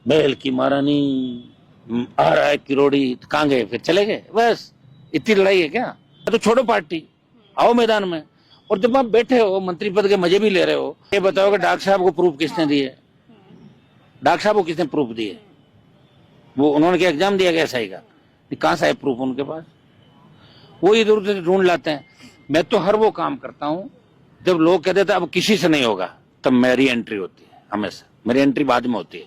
बैल की महारानी आ रहा है किरोड़ी, तो कहाँ गए फिर चले गए, बस इतनी लड़ाई है क्या? तो छोड़ो पार्टी, आओ मैदान में। और जब आप बैठे हो मंत्री पद के मजे भी ले रहे हो, ये बताओ कि डॉक्टर साहब को प्रूफ किसने दिए? डॉक्टर साहब को किसने प्रूफ दिए? वो उन्होंने क्या एग्जाम दिया गया एसआई का? कहाँ से है प्रूफ उनके पास? वो इधर उधर ढूंढ लाते हैं। मैं तो हर वो काम करता हूँ जब लोग कहते थे अब किसी से नहीं होगा, तब मेरी एंट्री होती है। हमेशा मेरी एंट्री बाद में होती है,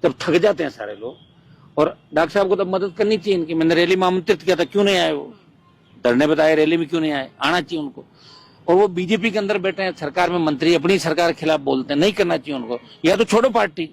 जब थक जाते हैं सारे लोग। और डॉक्टर साहब को तब मदद करनी चाहिए इनकी। मैंने रैली में आमंत्रित किया था, क्यों नहीं आए वो? धरने बताए, रैली में क्यों नहीं आए? आना चाहिए उनको। और वो बीजेपी के अंदर बैठे हैं, सरकार में मंत्री, अपनी सरकार के खिलाफ बोलते हैं, नहीं करना चाहिए उनको। या तो छोड़ो पार्टी,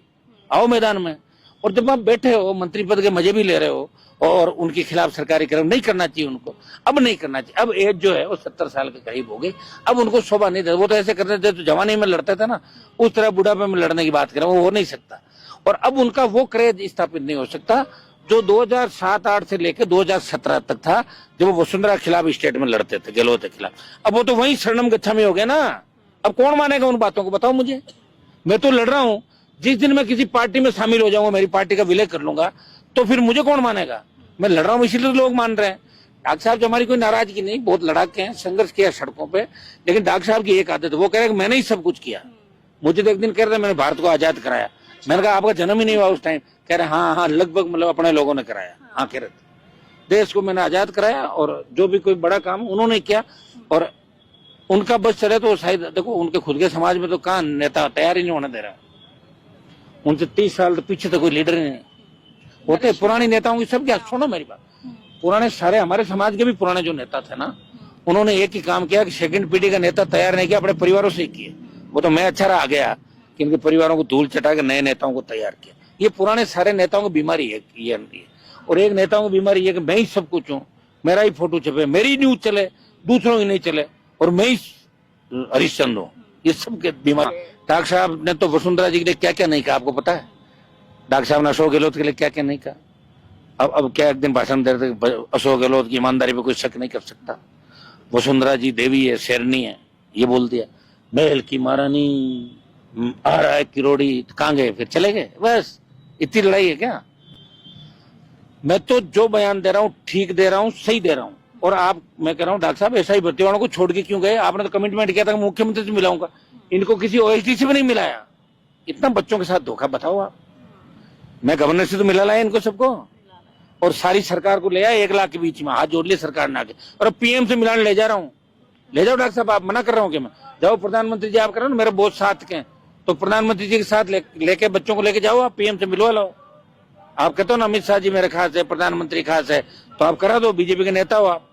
आओ मैदान में। और जब आप बैठे हो मंत्री पद के मजे भी ले रहे हो और उनके खिलाफ सरकारी कर्म, नहीं करना चाहिए उनको। अब नहीं करना चाहिए। अब एज जो है वो 70 साल के करीब हो गई, अब उनको शोभा नहीं दे। वो तो ऐसे करते थे तो जवानी में लड़ते थे ना, उस तरह बुढ़ापे में लड़ने की बात करें, वो हो नहीं सकता। और अब उनका वो क्रेज स्थापित नहीं हो सकता जो 2007-8 से लेकर 2017 तक था, जब वो वसुंधरा के खिलाफ स्टेट में लड़ते थे, गहलोत के खिलाफ। अब वो तो वहीं शरणम गच्छामी हो गए ना। अब कौन मानेगा उन बातों को? बताओ मुझे। मैं तो लड़ रहा हूं, जिस दिन मैं किसी पार्टी में शामिल हो जाऊंगा, मेरी पार्टी का विलय कर लूंगा, तो फिर मुझे कौन मानेगा? मैं लड़ रहा हूं, इसीलिए तो लोग मान रहे हैं। डॉक्टर साहब जो हमारी कोई नाराजगी नहीं, बहुत लड़ाके हैं, संघर्ष किया सड़कों पे। लेकिन डॉक्टर साहब की एक आदत है, वो कह रहे हैं मैंने ही सब कुछ किया। मुझे तो एक दिन कह रहे थे मैंने भारत को आजाद कराया। मैंने कहा आपका जन्म ही नहीं हुआ उस टाइम। कह रहे हाँ हाँ लगभग, मतलब अपने लोगों ने कराया। हाँ कह रहे थे देश को मैंने आजाद कराया, और जो भी कोई बड़ा काम उन्होंने किया। और उनका बस चले तो शायद, देखो उनके खुद के समाज में तो कहाँ नेता तैयार ही नहीं होने दे रहा। उनसे 30 साल तो पीछे तो कोई लीडर ही नहीं होते। पुराने नेताओं की सब क्या, सुनो मेरी बात, पुराने सारे हमारे समाज के भी पुराने जो नेता थे ना, उन्होंने एक ही काम किया कि सेकंड पीढ़ी का नेता तैयार नहीं किया, अपने परिवारों से ही किए। वो तो मैं अच्छा रहा गया कि इनके परिवारों को धूल चटा के नए नेताओं को तैयार किया। ये पुराने सारे नेताओं की बीमारी है ये। और एक नेताओं की बीमारी है कि मैं ही सब कुछ हूँ, मेरा ही फोटो छपे, मेरी न्यूज चले, दूसरों की नहीं चले, और मैं ही हरिश्चंद्र हूँ। ये सब के बीमारी। डॉक्टर साहब ने तो वसुंधरा जी के लिए क्या क्या नहीं कहा, आपको पता है? डॉक्टर साहब ने अशोक गहलोत के लिए क्या क्या नहीं कहा। अब क्या एक दिन भाषण दे रहे थे, अशोक गहलोत की ईमानदारी पे कोई शक नहीं कर सकता। वसुंधरा जी देवी है, शेरनी है, ये बोल दिया। बैल की महारानी आ रहा है किरोड़ी, तो कहाँ गए फिर चले गए, बस इतनी लड़ाई है क्या? मैं तो जो बयान दे रहा हूँ ठीक दे रहा हूँ, सही दे रहा हूँ। और आप, मैं कह रहा हूँ डॉक्टर साहब ऐसा ही भर्ती वालों को छोड़ के क्यों गए? आपने तो कमिटमेंट किया था मुख्यमंत्री से मिलाऊंगा, इनको किसी ओएसडी से भी नहीं मिलाया। इतना बच्चों के साथ धोखा, बताओ आप। मैं गवर्नर से तो मिला लाया इनको सबको, और सारी सरकार को ले आया 1 लाख के बीच में, हाथ जोड़ लिया सरकार ने आके। और अब पीएम से मिलाने ले जा रहा हूँ। ले जाओ डॉक्टर साहब, आप मना कर रहा हूँ कि मैं जाओ, प्रधानमंत्री जी आप कर रहे हो ना, मेरे बहुत साथ के, तो प्रधानमंत्री जी के साथ लेके बच्चों को लेके जाओ, आप पीएम से मिलवा लो। आप कहते हो ना अमित शाह जी मेरे खास है, प्रधानमंत्री खास है, तो आप करा दो, बीजेपी के नेता हो आप।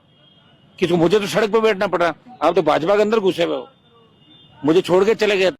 किसको? मुझे तो सड़क पर बैठना पड़ा, आप तो भाजपा के अंदर घुसे हुए हो, मुझे छोड़ के चले गए।